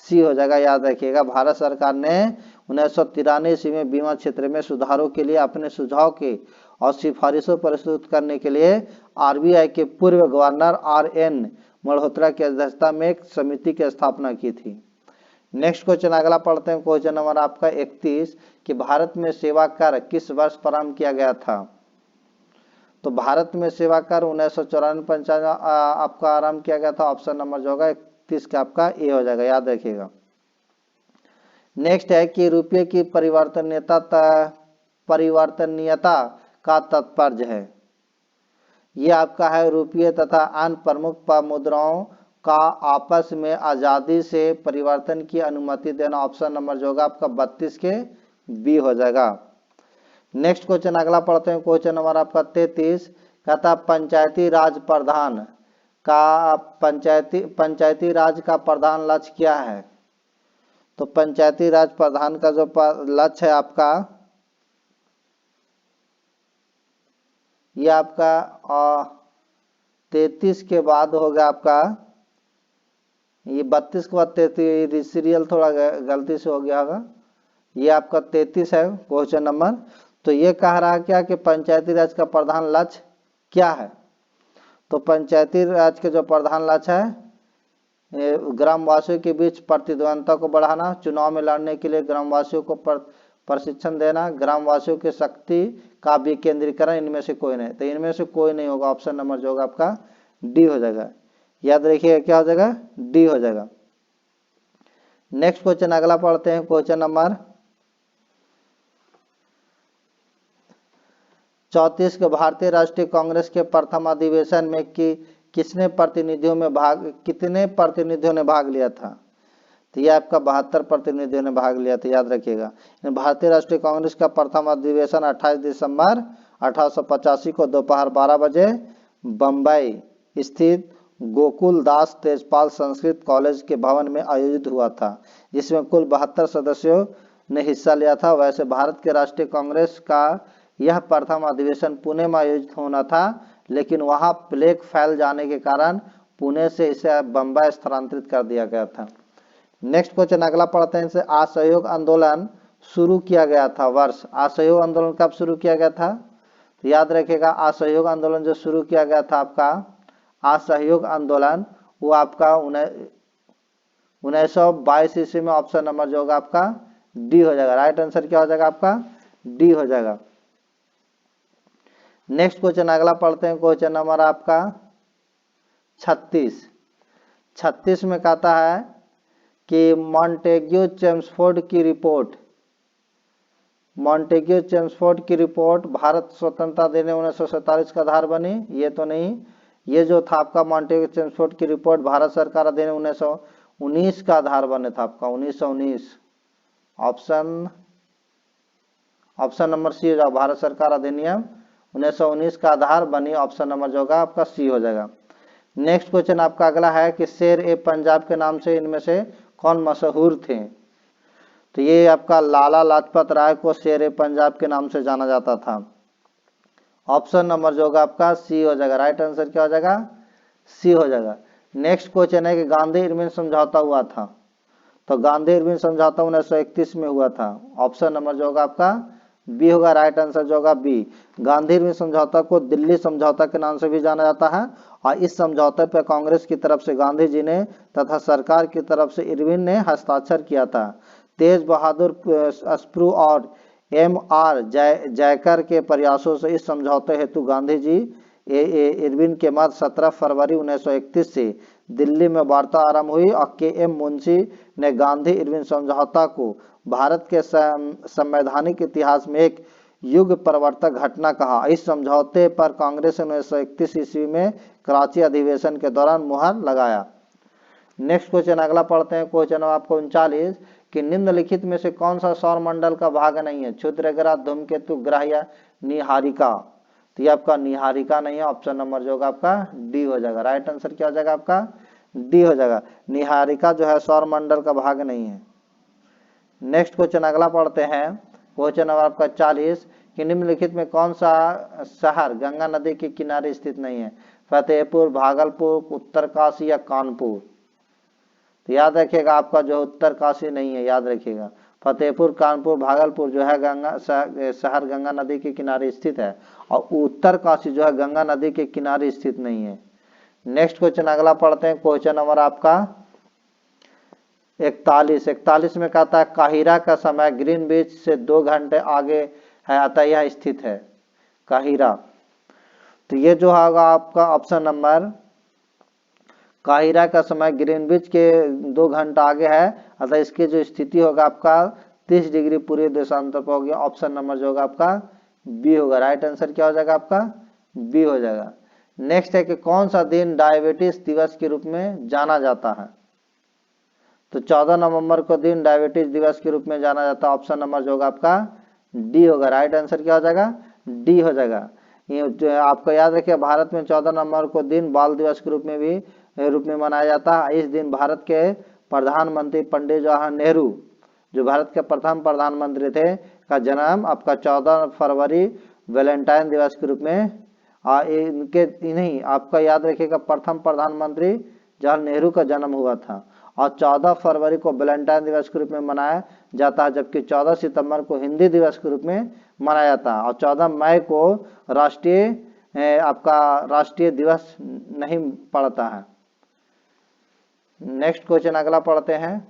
सी हो जाएगा, याद रखिएगा। भारत सरकार ने 1993 ईस्वी में बीमा क्षेत्र में सुधारों के लिए अपने सुझाव के और सिफारिशों प्रस्तुत करने के लिए RBI के पूर्व गवर्नर RN मल्होत्रा की अध्यक्षता में एक समिति की स्थापना की थी। नेक्स्ट क्वेश्चन अगला पढ़ते हैं। क्वेश्चन नंबर आपका 31 कि भारत में सेवा कर किस वर्ष प्रारंभ किया गया था? तो भारत में सेवा कर 1994-95 आपका आरंभ किया गया था। ऑप्शन नंबर जो होगा 31 का आपका ए हो जाएगा, याद रखिएगा। नेक्स्ट है कि रुपये की परिवर्तनीयता का तात्पर्य है। ये आपका है रुपये तथा अन्य प्रमुख मुद्राओं का आपस में आजादी से परिवर्तन की अनुमति देना। ऑप्शन नंबर जो होगा आपका 32 के बी हो जाएगा। नेक्स्ट क्वेश्चन अगला पढ़ते हैं। क्वेश्चन नंबर आपका 33 कहता पंचायती राज राज का प्रधान लक्ष्य क्या है? तो पंचायती राज प्रधान का जो लक्ष्य है आपका ये आपका 33 के बाद होगा आपका ये 32 के बाद 33, सीरियल थोड़ा गलती से हो गया होगा, ये आपका 33 है क्वेश्चन नंबर। तो ये कह रहा है क्या कि पंचायती राज का प्रधान लक्ष्य क्या है। तो पंचायती राज के जो प्रधान लक्ष्य है ग्रामवासियों के बीच प्रतिद्वंदता को बढ़ाना, चुनाव में लड़ने के लिए ग्रामवासियों को प्रशिक्षण देना, ग्रामवासियों की शक्ति का विकेंद्रीकरण, इनमें से कोई नहीं। तो इनमें से कोई नहीं होगा, ऑप्शन नंबर जो होगा आपका डी हो जाएगा। याद रखिएगा क्या हो जाएगा, डी हो जाएगा। नेक्स्ट क्वेश्चन अगला पढ़ते हैं, क्वेश्चन नंबर 34 के भारतीय राष्ट्रीय कांग्रेस के प्रथम अधिवेशन में कितने प्रतिनिधियों ने भाग लिया था। तो यह आपका 72 प्रतिनिधियों ने भाग लिया था, याद रखिएगा। भारतीय राष्ट्रीय कांग्रेस का प्रथम अधिवेशन 28 दिसंबर 1885 को दोपहर 12 बजे बम्बई स्थित गोकुल दास तेजपाल संस्कृत कॉलेज के भवन में आयोजित हुआ था, जिसमें कुल 72 सदस्यों ने हिस्सा लिया था। वैसे भारत के राष्ट्रीय कांग्रेस का यह प्रथम अधिवेशन पुणे में आयोजित होना था, लेकिन वहां प्लेग फैल जाने के कारण पुणे से इसे बम्बई स्थानांतरित कर दिया गया था। नेक्स्ट क्वेश्चन अगला पढ़ते हैं, इनसे असहयोग आंदोलन शुरू किया गया था वर्ष। असहयोग आंदोलन कब शुरू किया गया था। तो याद रखिएगा असहयोग आंदोलन जो शुरू किया गया था आपका असहयोग आंदोलन, वो आपका 1922 ईस्वी में। ऑप्शन नंबर जो होगा आपका डी हो जाएगा। राइट आंसर क्या हो जाएगा आपका डी हो जाएगा। नेक्स्ट क्वेश्चन अगला पढ़ते हैं, क्वेश्चन नंबर आपका 36 में कहता है कि मॉन्टेग्यू चेम्सफोर्ड की रिपोर्ट भारत स्वतंत्रता देने 1947 का आधार बनी। ये तो नहीं, ये जो था आपका मॉन्टेग्यू चेम्सफोर्ड की रिपोर्ट भारत सरकार देने 1919 का आधार बने था आपका 1919। ऑप्शन नंबर सी हो जाएगा, भारत सरकार अधिनियम 1919 का आधार बनी। ऑप्शन नंबर जो होगा आपका सी हो जाएगा। नेक्स्ट क्वेश्चन आपका अगला है कि शेर ए पंजाब के नाम से इनमें से कौन मशहूर थे। तो ये आपका लाला लाजपत राय को शेर ए पंजाब के नाम से जाना जाता था। ऑप्शन नंबर जो होगा आपका सी हो जाएगा। राइट आंसर क्या हो जाएगा सी हो जाएगा। नेक्स्ट क्वेश्चन है कि गांधी इरविन समझौता हुआ था। तो गांधी इरविन समझौता 1931 में हुआ था। ऑप्शन नंबर जो होगा आपका बी होगा। राइट आंसर जो होगा बी। गांधी इरविन समझौता को दिल्ली समझौता के नाम से भी जाना जाता है और इस समझौते पर कांग्रेस की तरफ से गांधी जी ने तथा सरकार की तरफ से इरविन ने हस्ताक्षर किया था। तेज बहादुर स्प्रू और M.R. जयकर के प्रयासों से इस समझौते हेतु गांधी जी इरविन के मध्य 17 फरवरी 1931 से दिल्ली में वार्ता आरंभ हुई और K.M. मुंशी ने गांधी इरविन समझौता को भारत के संवैधानिक इतिहास में एक युग परिवर्तक घटना कहा। इस समझौते पर कांग्रेस ने 1931 ईस्वी में कराची अधिवेशन के दौरान मुहर लगाया। नेक्स्ट क्वेश्चन अगला पढ़ते हैं, क्वेश्चन आपको 39 कि निम्नलिखित में से कौन सा सौर मंडल का भाग नहीं है। क्षुद्र ग्रह, धूमकेतु ग्रह या निहारिका। तो ये आपका निहारिका नहीं है। ऑप्शन नंबर जो होगा आपका डी हो जाएगा। राइट आंसर क्या हो जाएगा आपका डी हो जाएगा। निहारिका जो है सौर मंडल का भाग नहीं है। नेक्स्ट क्वेश्चन अगला पढ़ते हैं, क्वेश्चन नंबर आपका 40 कि निम्नलिखित में कौन सा शहर गंगा नदी के किनारे स्थित नहीं है। फतेहपुर, भागलपुर, उत्तरकाशी या कानपुर। तो याद रखिएगा आपका जो उत्तर काशी नहीं है, याद रखिएगा। फतेहपुर, कानपुर, भागलपुर जो है शहर गंगा नदी के किनारे स्थित है और उत्तर काशी जो है गंगा नदी के किनारे स्थित नहीं है। नेक्स्ट क्वेश्चन अगला पढ़ते हैं, क्वेश्चन नंबर आपका 41 में कहता है काहिरा का समय ग्रीनविच से 2 घंटे आगे है अतः यह स्थित है काहिरा। तो ये जो होगा आपका ऑप्शन नंबर काहिरा का समय ग्रीनविच के 2 घंटा आगे है अतः इसकी जो स्थिति होगा आपका 30 डिग्री पूर्वी देशांतर पर होगी। ऑप्शन नंबर जो होगा आपका बी होगा। राइट आंसर क्या हो जाएगा आपका बी हो जाएगा। नेक्स्ट है कि कौन सा दिन डायबिटीज दिवस के रूप में जाना जाता है। तो 14 नवंबर को दिन डायबिटीज दिवस के रूप में जाना जाता है। ऑप्शन नंबर जो होगा आपका डी होगा। राइट आंसर क्या हो जाएगा डी हो जाएगा। ये आपको याद रखिए भारत में 14 नवंबर को दिन बाल दिवस के रूप में मनाया जाता है। इस दिन भारत के प्रधानमंत्री पंडित जवाहरलाल नेहरू जो भारत के प्रथम प्रधानमंत्री थे का जन्म आपका 14 फरवरी वैलेंटाइन दिवस के रूप में इन्हीं आपका याद रखिएगा प्रथम प्रधानमंत्री जवाहरलाल नेहरू का जन्म हुआ था और 14 फरवरी को वैलेंटाइन दिवस के रूप में मनाया जाता है, जबकि 14 सितंबर को हिंदी दिवस के रूप में मनाया जाता है और 14 मई को राष्ट्रीय दिवस नहीं पड़ता है। नेक्स्ट क्वेश्चन अगला पढ़ते हैं।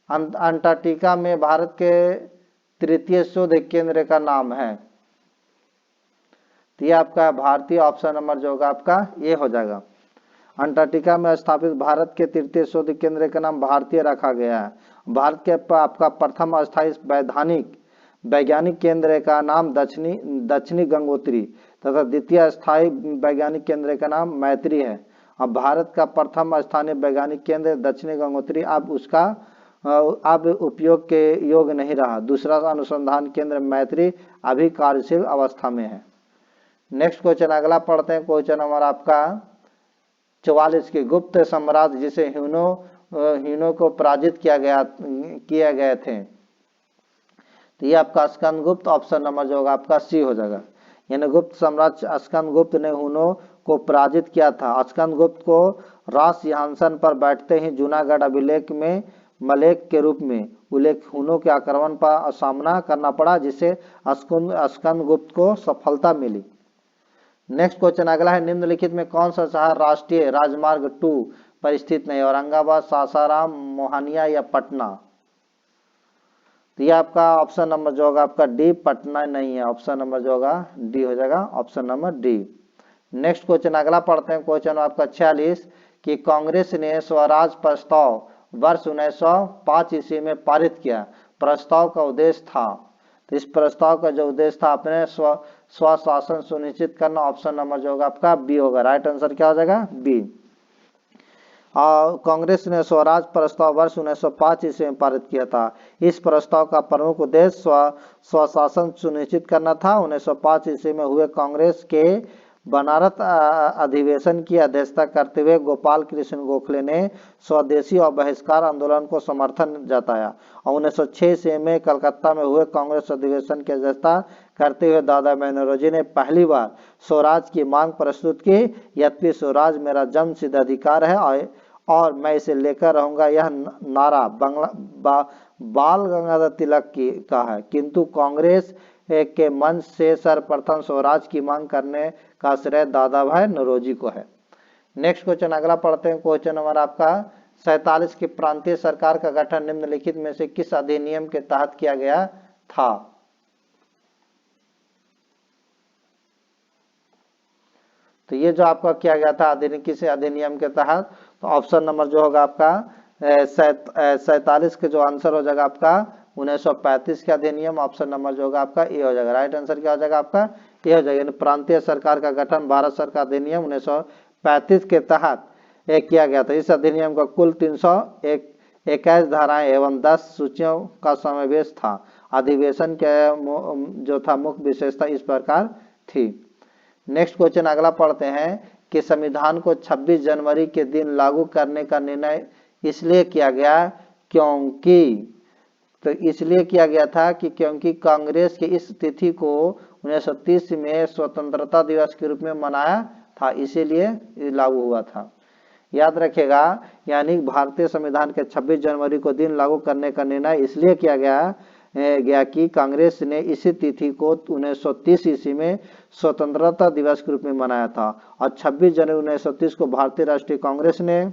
अंटार्कटिका में भारत के तृतीय शोध केंद्र का नाम है, तो ये आपका भारतीय ऑप्शन नंबर जो होगा आपका ये हो जाएगा। अंटार्कटिका में स्थापित भारत के तृतीय शोध केंद्र का नाम भारतीय रखा गया है। भारत के आपका प्रथम अस्थायी वैज्ञानिक केंद्र का नाम दक्षिणी गंगोत्री तथा द्वितीय स्थायी वैज्ञानिक केंद्र का नाम मैत्री है। अब भारत का प्रथम स्थानीय वैज्ञानिक केंद्र दक्षिणी गंगोत्री अब उपयोग के योग नहीं रहा। दूसरा अनुसंधान केंद्र मैत्री अभी कार्यशील अवस्था में है। नेक्स्ट क्वेश्चन अगला पढ़ते हैं। क्वेश्चन नंबर आपका 44 के गुप्त साम्राज्य जिसे ह्यूनो को पराजित किया गए थे, तो ये आपका स्कंदगुप्त ऑप्शन नंबर जो होगा आपका सी हो जाएगा। यानी गुप्त साम्राज्य स्कंदगुप्त ने ह्यूनो को पराजित किया था। स्कंदगुप्त को राज सिंहासन पर बैठते ही जूनागढ़ अभिलेख में मलेक के रूप में उल्लेख ह्यूनो के आक्रमण का सामना करना पड़ा, जिससे स्कंदगुप्त को सफलता मिली। नेक्स्ट क्वेश्चन अगला है। निम्नलिखित में कौन सा शहर राष्ट्रीय राजमार्ग 2 पर स्थित नहीं? औरंगाबाद, सासाराम, मोहनिया या पटना? तो ये आपका ऑप्शन नंबर जो होगा आपका डी, पटना नहीं है। ऑप्शन नंबर जो होगा डी हो जाएगा, option number D. Next question अगला पढ़ते हैं। क्वेश्चन आपका 46 कि कांग्रेस ने स्वराज प्रस्ताव वर्ष 1905 ईस्वी में पारित किया। प्रस्ताव का उद्देश्य था, तो इस प्रस्ताव का जो उद्देश्य था अपने स्वशासन सुनिश्चित करना। ऑप्शन नंबर जो होगा आपका बी होगा। राइट आंसर क्या हो जाएगा? बी। कांग्रेस ने स्वराज प्रस्ताव वर्ष 1905 ईस्वी में पारित किया था। इस प्रस्ताव का प्रमुख उद्देश्य स्वशासन सुनिश्चित करना था। 1905 ईस्वी में हुए कांग्रेस के बनारस अधिवेशन की अध्यक्षता करते हुए गोपाल कृष्ण गोखले ने स्वदेशी और बहिष्कार आंदोलन को समर्थन जताया और 1906 ईस्वी में कलकत्ता में हुए कांग्रेस अधिवेशन की अध्यक्षता करते हुए दादा बनर्जी ने पहली बार स्वराज की मांग प्रस्तुत की। यद्यपि स्वराज मेरा जन्मसिद्ध अधिकार है और मैं इसे लेकर रहूंगा, यह नारा बाल गंगाधर तिलक का है, किंतु कांग्रेस के मंच से सर्वप्रथम स्वराज की मांग करने का श्रेय दादा भाई नौरोजी को है। नेक्स्ट क्वेश्चन अगला पढ़ते हैं। क्वेश्चन नंबर आपका 47 की प्रांतीय सरकार का गठन निम्नलिखित में से किस अधिनियम के तहत किया गया था? तो ये जो आपका किया गया था किस अधिनियम के तहत? तो ऑप्शन नंबर जो होगा आपका 47 के जो आंसर हो जाएगा आपका 1935 का अधिनियम। ऑप्शन नंबर जो होगा आपका ए हो जाएगा। राइट आंसर क्या हो जाएगा आपका? ए हो जाएगा। प्रांतीय सरकार का गठन भारत सरकार अधिनियम 1935 के तहत किया गया था। इस अधिनियम का कुल 321 धाराएं एवं 10 सूचियों का समावेश था। अधिवेशन के जो था मुख्य विशेषता इस प्रकार थी। नेक्स्ट क्वेश्चन अगला पढ़ते हैं कि संविधान को 26 जनवरी के दिन लागू करने का निर्णय इसलिए किया गया इसलिए किया गया था क्योंकि कांग्रेस की इस तिथि को 1930 में स्वतंत्रता दिवस के रूप में मनाया था, इसीलिए लागू हुआ था। याद रखेगा, यानी भारतीय संविधान के 26 जनवरी को दिन लागू करने का निर्णय इसलिए किया गया कि कांग्रेस ने इसी तिथि को 1930 ईस्वी में स्वतंत्रता दिवस के रूप में मनाया था और 26 जनवरी 1930 को भारतीय राष्ट्रीय कांग्रेस ने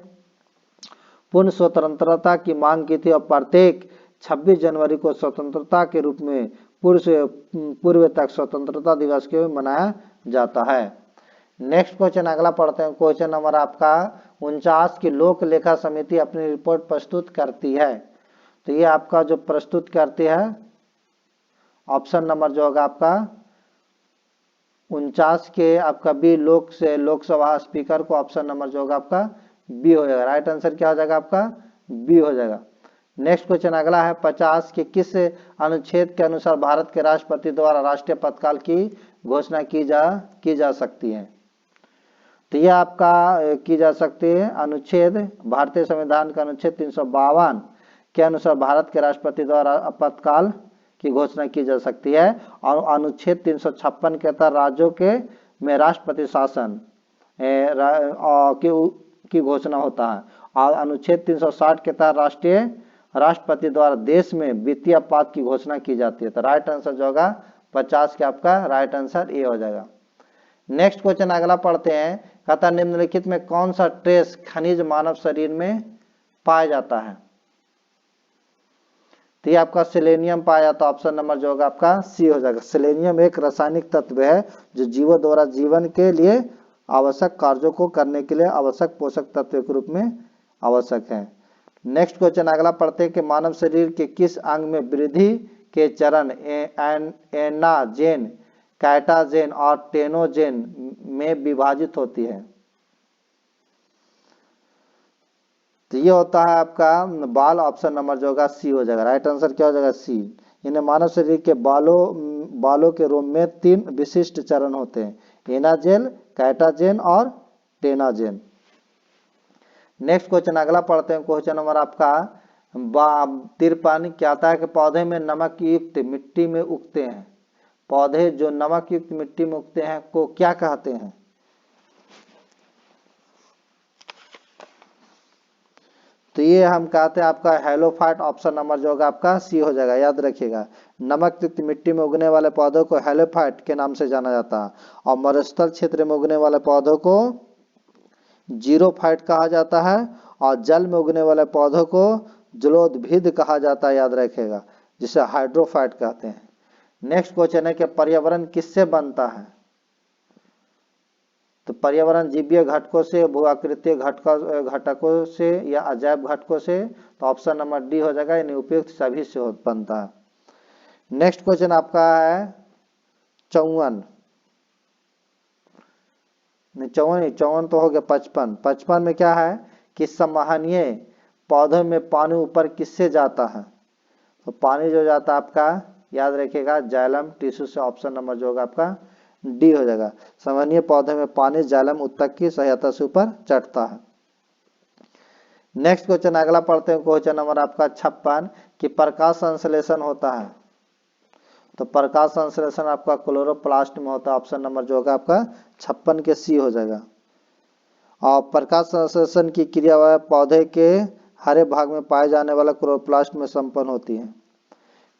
पूर्ण स्वतंत्रता की मांग की थी और प्रत्येक 26 जनवरी को स्वतंत्रता के रूप में पूर्व तक स्वतंत्रता दिवस के मनाया जाता है। नेक्स्ट क्वेश्चन अगला पढ़ते हैं। क्वेश्चन नंबर आपका 49 की लोक लेखा समिति अपनी रिपोर्ट प्रस्तुत करती है, तो ये आपका जो प्रस्तुत करती है ऑप्शन नंबर जो होगा आपका 49 के आपका बी, लोकसभा स्पीकर को ऑप्शन नंबर जो होगा आपका बी हो जाएगा। राइट आंसर क्या हो जाएगा आपका? बी हो जाएगा। नेक्स्ट क्वेश्चन अगला है 50 के किस अनुच्छेद के अनुसार भारत के राष्ट्रपति द्वारा राष्ट्रीय पदकाल की घोषणा की जा सकती है? तो यह आपका की जा सकती है अनुच्छेद भारतीय संविधान का अनुच्छेद 352 के अनुसार भारत के राष्ट्रपति द्वारा आपातकाल की घोषणा की जा सकती है और अनुच्छेद 356 के तहत राज्यों के में राष्ट्रपति शासन की घोषणा होता है और अनुच्छेद 360 के तहत राष्ट्रपति द्वारा देश में वित्तीय आपात की घोषणा की जाती है। तो राइट आंसर जो होगा 50 के आपका राइट आंसर ए हो जाएगा। नेक्स्ट क्वेश्चन अगला पढ़ते हैं। कहता निम्नलिखित में कौन सा ट्रेस खनिज मानव शरीर में पाया जाता है? तो ये आपका सेलेनियम पाया जाता है। ऑप्शन नंबर जो होगा आपका सी हो जाएगा। सेलेनियम एक रासायनिक तत्व है जो जीवों द्वारा जीवन के लिए आवश्यक कार्यों को करने के लिए आवश्यक पोषक तत्व के रूप में आवश्यक है। नेक्स्ट क्वेश्चन अगला पढ़ते हैं कि मानव शरीर के किस अंग में वृद्धि के चरण एनाजेन, कैटाजेन और टेनोजेन में विभाजित होती है? तो ये होता है आपका बाल। ऑप्शन नंबर जो होगा सी हो जाएगा। राइट आंसर क्या हो जाएगा? सी। इन्हें मानव शरीर के बालों के रोम में 3 विशिष्ट चरण होते हैं, एनाजेन, कैटाजेन और टेनाजेन। नेक्स्ट क्वेश्चन अगला पढ़ते हैं। क्वेश्चन नंबर आपका 53 क्या आता है कि पौधे में नमक युक्त मिट्टी में उगते हैं। पौधे जो नमक युक्त मिट्टी में उगते हैं को क्या कहते हैं? तो ये हम कहते हैं आपका हेलोफाइट। ऑप्शन नंबर जो होगा आपका सी हो जाएगा। याद रखिएगा, नमक युक्त मिट्टी में उगने वाले पौधों को हेलोफाइट के नाम से जाना जाता है और मरुस्थल क्षेत्र में उगने वाले पौधों को जीरोफाइट कहा जाता है और जल में उगने वाले पौधों को जलोद्भिद कहा जाता है। याद रखिएगा, जिसे हाइड्रोफाइट कहते हैं। नेक्स्ट क्वेश्चन है कि पर्यावरण किससे बनता है? तो पर्यावरण जीवीय घटकों से, भूआकृतीय घटकों से या अजैव घटकों से। तो ऑप्शन नंबर डी हो जाएगा, यानी उपयुक्त सभी से बनता है। नेक्स्ट क्वेश्चन आपका है 54 तो हो गया 55 में क्या है कि संवहनीय पौधों में पानी ऊपर किससे जाता है? तो पानी जो जाता है आपका, याद रखिएगा, जाइलम टिश्यू से। ऑप्शन नंबर जो होगा आपका डी हो जाएगा। संवहनीय पौधे में पानी जाइलम उत्तक की सहायता से ऊपर चढ़ता है। नेक्स्ट क्वेश्चन अगला पढ़ते हैं। क्वेश्चन नंबर आपका 56 कि प्रकाश संश्लेषण होता है। तो प्रकाश संश्लेषण आपका क्लोरोप्लास्ट में होता है। ऑप्शन नंबर जो होगा आपका 56 के सी हो जाएगा। और प्रकाश संश्लेषण की क्रिया पौधे के हरे भाग में पाए जाने वाला क्लोरोप्लास्ट में संपन्न होती है।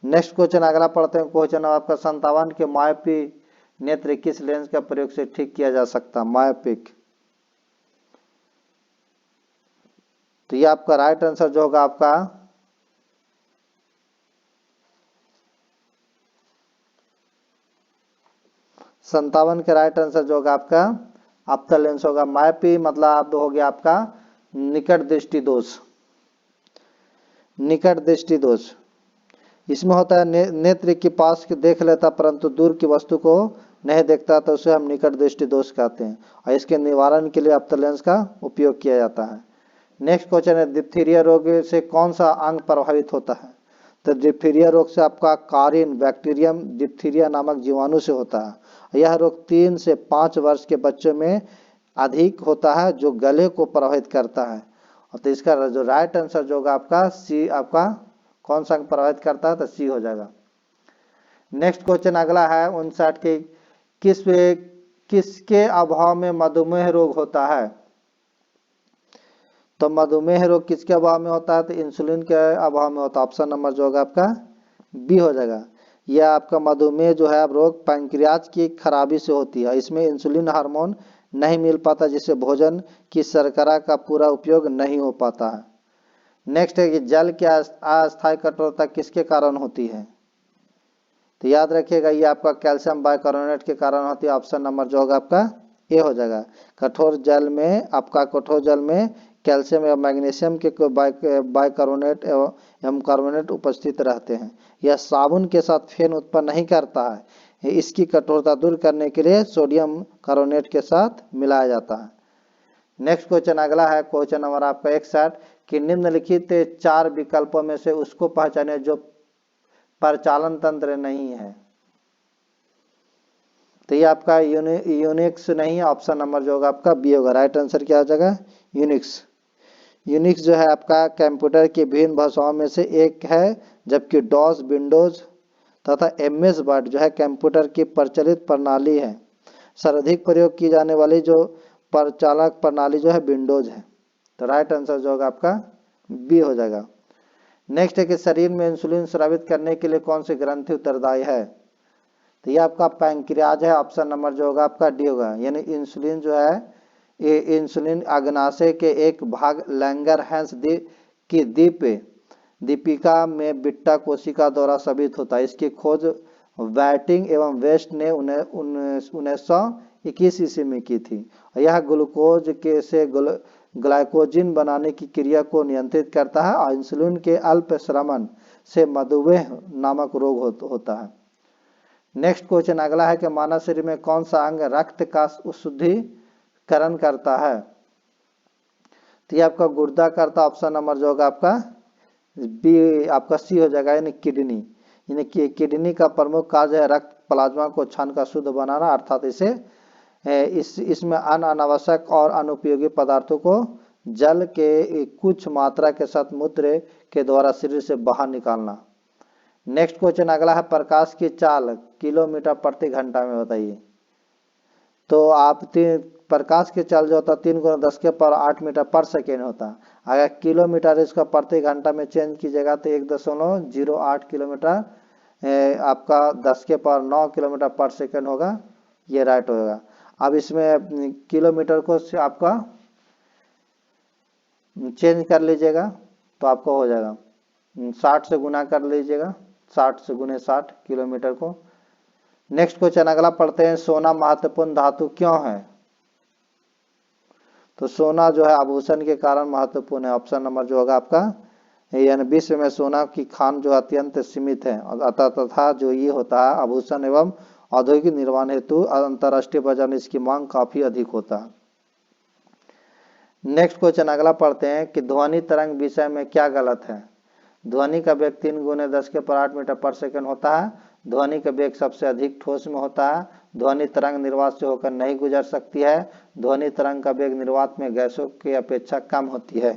नेक्स्ट क्वेश्चन अगला पढ़ते हैं। क्वेश्चन आपका 57 के मायोपी नेत्र किस लेंस का प्रयोग से ठीक किया जा सकता है? मायोपिक। तो ये आपका राइट आंसर जो होगा आपका 57 के राइट आंसर जो होगा आपका अप्तल लेंस होगा। मायोपी मतलब हो गया आपका निकट दृष्टि दोष। निकट दृष्टि दोष इसमें होता है नेत्र के पास देख लेता परंतु दूर की वस्तु को नहीं देखता, तो उसे हम निकट दृष्टि दोष कहते हैं और इसके निवारण के लिए अप्तल लेंस का उपयोग किया जाता है। नेक्स्ट क्वेश्चन है डिप्थीरिया रोग से कौन सा अंग प्रभावित होता है? तो डिप्थीरिया रोग से आपका कारिन बैक्टीरियम डिप्थीरिया नामक जीवाणु से होता है। यह रोग 3 से 5 वर्ष के बच्चों में अधिक होता है जो गले को प्रभावित करता है। और तो इसका जो राइट आंसर जो होगा आपका सी, आपका कौन सा अंग प्रभावित करता है? तो सी हो जाएगा। नेक्स्ट क्वेश्चन अगला है 59 के किसके अभाव में मधुमेह रोग होता है? तो मधुमेह रोग किसके अभाव में होता है? तो इंसुलिन के अभाव में होता है। ऑप्शन नंबर जो होगा आपका बी हो जाएगा। यह आपका मधुमेह जो है रोग पैंक्रियाज की खराबी से होती है। इसमें इंसुलिन हार्मोन नहीं मिल पाता जिससे भोजन की शर्करा का पूरा उपयोग नहीं हो पाता है। नेक्स्ट है कि जल की अस्थायी कठोरता किसके कारण होती है? तो याद रखिएगा ये आपका कैल्शियम बाइकार्बोनेट के कारण होती है। ऑप्शन नंबर जो होगा आपका ए हो जाएगा। कठोर जल में कैल्शियम या मैग्नीशियम के बाइकार्बोनेट एवं कार्बोनेट उपस्थित रहते हैं। यह साबुन के साथ फेन उत्पन्न नहीं करता है। इसकी कठोरता दूर करने के लिए सोडियम कार्बोनेट के साथ मिलाया जाता है। नेक्स्ट क्वेश्चन अगला है क्वेश्चन नंबर आपका 61 कि निम्नलिखित 4 विकल्पों में से उसको पहचाने जो परिचालन तंत्र नहीं है। तो ये आपका यूनिक्स नहीं है। ऑप्शन नंबर जो होगा आपका बी होगा। राइट आंसर क्या हो जाएगा? यूनिक्स। यूनिक्स जो है आपका कंप्यूटर की विभिन्न भाषाओं में से एक है, जबकि डॉस, विंडोज तथा एमएस वर्ड जो है कंप्यूटर की प्रचलित प्रणाली है। सर्वाधिक प्रयोग की जाने वाली जो परिचालक प्रणाली जो है विंडोज है। तो राइट आंसर जो होगा आपका बी हो जाएगा। नेक्स्ट है कि शरीर में इंसुलिन स्रावित करने के लिए कौन सी ग्रंथि उत्तरदायी है? तो ये आपका पैंक्रियाज है, ऑप्शन नंबर जो होगा आपका डी होगा। यानी इंसुलिन जो है ये इंसुलिन अग्नाशय के एक भाग लैंगरहैंस की दीपिका में बिट्टा कोशिका द्वारा साबित होता है। इसकी खोज वैटिंग एवं वेस्ट ने 1921 ईस्वी में की थी। यह ग्लूकोज के से ग्लाइकोजिन बनाने की क्रिया को नियंत्रित करता है और इंसुलिन के अल्प श्रवण से मधुमेह नामक रोग होता है। नेक्स्ट क्वेश्चन अगला है कि मानव शरीर में कौन सा अंग रक्त का शुद्धिकरण करता है? तो ये आपका गुर्दा करता, ऑप्शन नंबर जो होगा आपका बी आपका सी हो जाएगा, यानी किडनी। यानी कि किडनी का प्रमुख कार्य है रक्त प्लाज्मा को छान कर शुद्ध बनाना, अर्थात इसमें अनावश्यक और अनुपयोगी पदार्थों को जल के कुछ मात्रा के साथ मूत्र के द्वारा शरीर से बाहर निकालना। नेक्स्ट क्वेश्चन अगला है प्रकाश की चाल किलोमीटर प्रति घंटा में बताइए। तो आप प्रकाश की चाल जो होता है 3 × 10⁸ मीटर पर सेकेंड होता है। अगर किलोमीटर इसका प्रति घंटा में चेंज कीजिएगा तो 1.08 किलोमीटर आपका 10⁹ किलोमीटर पर सेकेंड होगा, ये राइट होगा। अब इसमें किलोमीटर को आपका चेंज कर लीजिएगा तो आपको हो जाएगा 60 से गुना कर लीजिएगा, 60 से गुने 60 किलोमीटर को। नेक्स्ट क्वेश्चन अगला पढ़ते हैं, सोना महत्वपूर्ण धातु क्यों है? तो सोना जो है आभूषण के कारण महत्वपूर्ण है, ऑप्शन नंबर जो होगा आपका यानी विश्व में सोना की खान जो अत्यंत सीमित है अतः तथा जो ये होता है आभूषण एवं औद्योगिक निर्माण हेतु अंतर्राष्ट्रीय बाजार में इसकी मांग काफी अधिक होता है। नेक्स्ट क्वेश्चन अगला पढ़ते हैं कि ध्वनि तरंग विषय में क्या गलत है? ध्वनि का वेग 3 × 10⁸ मीटर पर सेकेंड होता है। ध्वनि का वेग सबसे अधिक ठोस में होता है। ध्वनि तरंग निर्वात से होकर नहीं गुजर सकती है। ध्वनि तरंग का वेग निर्वात में गैसों की अपेक्षा कम होती है।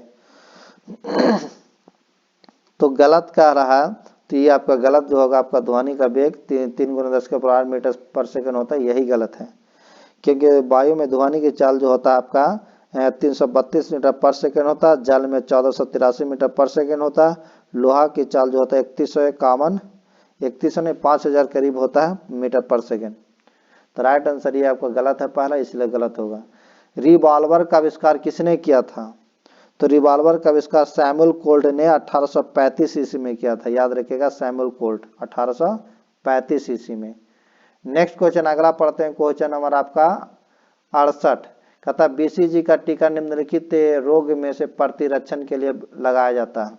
तो गलत कह रहा है, तो ये आपका गलत जो होगा आपका ध्वनि का वेग 3 × 10⁸ मीटर पर सेकेंड होता है, यही गलत है। क्योंकि वायु में ध्वनि की चाल जो होता है आपका 332 मीटर पर सेकेंड होता है, जल में 1483 मीटर पर सेकेंड होता है, लोहा की चाल जो होता है 5,000 करीब होता है मीटर पर सेकेंड। तो राइट आंसर ये आपका गलत है पहला, इसलिए गलत होगा। रिवॉल्वर का आविष्कार किसने किया था? तो रिवॉल्वर का आविष्कार सैमुअल कोल्ट ने 1835 ईस्वी में किया था, याद रखिएगा सैमुअल कोल्ट 1835 ईस्वी में। नेक्स्ट क्वेश्चन अगला पढ़ते हैं, क्वेश्चन नंबर आपका 68 कहता बीसीजी का टीका निम्नलिखित रोग में से प्रतिरक्षण के लिए लगाया जाता है।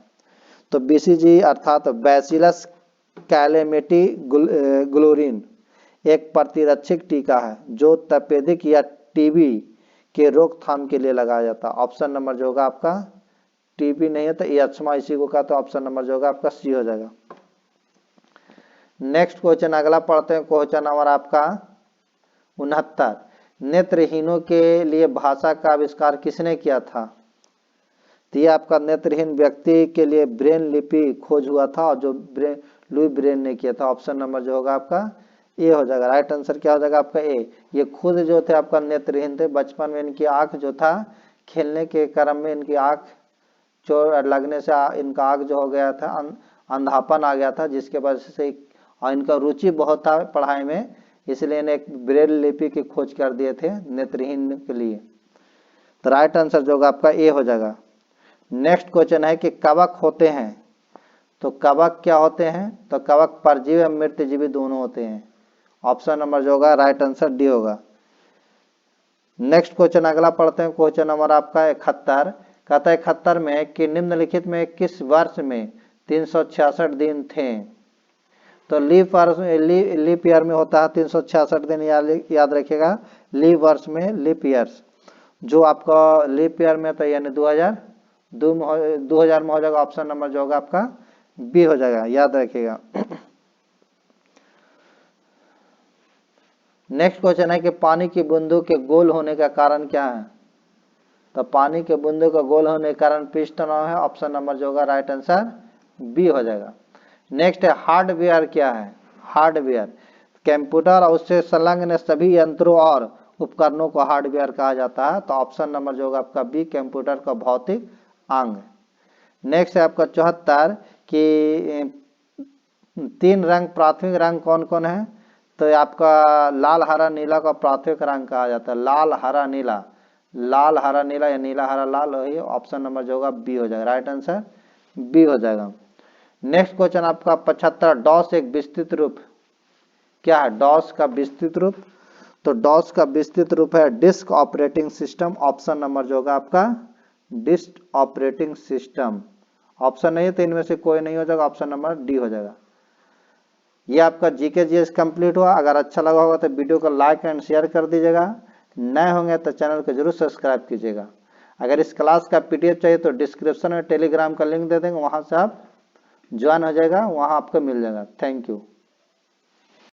तो बीसीजी अर्थात बैसिलस कैलेमेटी ग्लोरिन एक प्रतिरक्षक टीका है जो तपेदिक या टीबी के रोकथाम के लिए लगाया जाता है। ऑप्शन नंबर जो होगा आपका टीबी नहीं है तो यक्ष्मा इसी को कहते हैं, ऑप्शन नंबर जो होगा आपका सी हो जाएगा। नेक्स्ट क्वेश्चन अगला पढ़ते हैं, क्वेश्चन नंबर आपका 69 नेत्रहीनों के लिए भाषा का आविष्कार किसने किया था? तो ये आपका नेत्रहीन व्यक्ति के लिए ब्रेन लिपि खोज हुआ था और जो लुई ब्रेन ने किया था, ऑप्शन नंबर जो होगा आपका ए हो जाएगा। राइट आंसर क्या हो जाएगा आपका ए। ये खुद जो थे आपका नेत्रहीन थे, बचपन में इनकी आंख जो था खेलने के क्रम में इनकी आंख चोट लगने से इनका आंख जो हो गया था अंधापन आ गया था, जिसके वजह से और इनका रुचि बहुत था पढ़ाई में, इसलिए इन्हें एक ब्रेल लिपि की खोज कर दिए थे नेत्रहीन के लिए। तो राइट आंसर जो होगा आपका ए हो जाएगा। नेक्स्ट क्वेश्चन है कि कवक होते हैं, तो कवक क्या होते हैं? तो कवक परजीवी और मृतजीवी दोनों होते हैं, ऑप्शन नंबर जो होगा राइट आंसर डी होगा। नेक्स्ट क्वेश्चन अगला पढ़ते हैं, क्वेश्चन नंबर आपका 71 कहता है 71 में कि निम्नलिखित में किस वर्ष में 366 दिन थे? तो लीप ईयर में होता है 366 दिन, याद रखिएगा लीप वर्ष में लीप ईयर्स जो आपका लीप ईयर में था यानी 2000 में हो जाएगा, ऑप्शन नंबर जो होगा आपका बी हो जाएगा, याद रखिएगा। नेक्स्ट क्वेश्चन है कि पानी की बूंदों के गोल होने का कारण क्या है? तो पानी के बूंदों का गोल होने के कारण पिस्टन है, ऑप्शन नंबर जो होगा राइट आंसर बी हो जाएगा। नेक्स्ट है हार्डवेयर क्या है? हार्डवेयर कंप्यूटर और उससे संलग्न सभी यंत्रों और उपकरणों को हार्डवेयर कहा जाता है। तो ऑप्शन नंबर जो होगा आपका बी, कंप्यूटर का भौतिक अंग। नेक्स्ट है आपका 74 कि 3 रंग प्राथमिक रंग कौन कौन है? तो आपका लाल हरा नीला का प्राथमिक रंग कहा जाता है, लाल हरा नीला, लाल हरा नीला या नीला हरा लाल, वही ऑप्शन नंबर जो होगा बी हो जाएगा, राइट आंसर बी हो जाएगा। नेक्स्ट क्वेश्चन आपका 75 डॉस एक विस्तृत रूप क्या है? डॉस का विस्तृत रूप, तो डॉस का विस्तृत रूप है disk operating system, option number जो होगा आपका डिस्क ऑपरेटिंग सिस्टम। ऑप्शन नहीं है तो इनमें से कोई नहीं हो जाएगा, ऑप्शन नंबर डी हो जाएगा। ये आपका जीके जीएस कंप्लीट हुआ। अगर अच्छा लगा होगा तो वीडियो को लाइक एंड शेयर कर दीजिएगा, नए होंगे तो चैनल को जरूर सब्सक्राइब कीजिएगा। अगर इस क्लास का पीडीएफ चाहिए तो डिस्क्रिप्शन में टेलीग्राम का लिंक दे देंगे, वहां से आप ज्वाइन हो जाएगा, वहां आपको मिल जाएगा। Thank you.